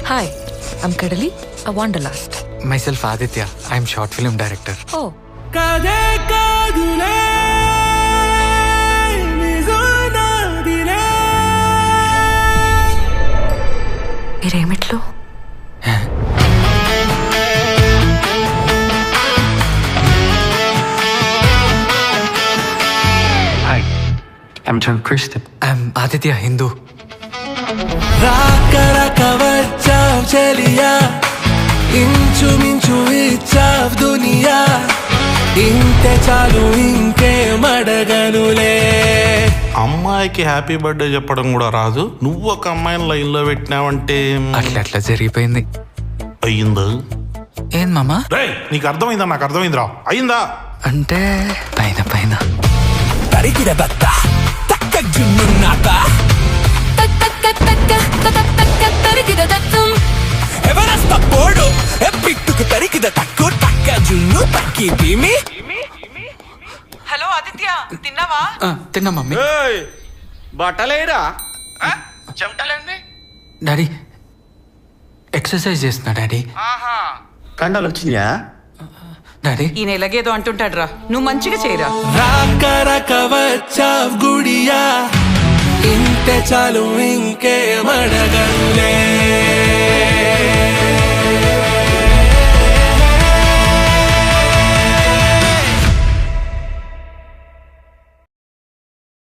Hi, I'm Kadali, a wanderlust. Myself Aditya. I'm short film director. Oh, మీరేమిట్లో Hi, I'm John Christian. I'm Aditya Hindu. వచ్చావ్ చలియా ఇంచుమించు ఇచ్చావ్ దునియా ఇంతే చాలు ఇంకే మడగనులే. అమ్మాయికి happy birthday చెప్పడం కూడా రాదు, నువ్వు ఒక అమ్మాయిని లైన్ లో పెట్టినావంటే అట్లా జరిగిపోయింది. అయ్యిందా? ఏం మామా? రేయ్, నీకు అర్థమైందా? నాకు అర్థమైందిరా. అయ్యిందా అంటే పైన పైన తరికిన బత్త తక్క జున్నున్నాత ఎవరస్త పోడు పిట్టుకు తరికిద తక్కువ తక్క జున్ను తక్కి భీమి. హలో ఆదిత్య, తిన్నావా? తిన్నా మమ్మీ. బట్టలేరా చెమటలేంది? డాడీ ఎక్సర్సైజ్ చేస్తున్నా డాడీ. కండలు వచ్చినాయా? డాడీ ఈయన ఎలాగేదో అంటుంటాడ్రా, నువ్వు మంచిగా చేయరా. రాక వచ్చావ్ గుడియా ఇంతే చాలు ఇంకే మడగనులే.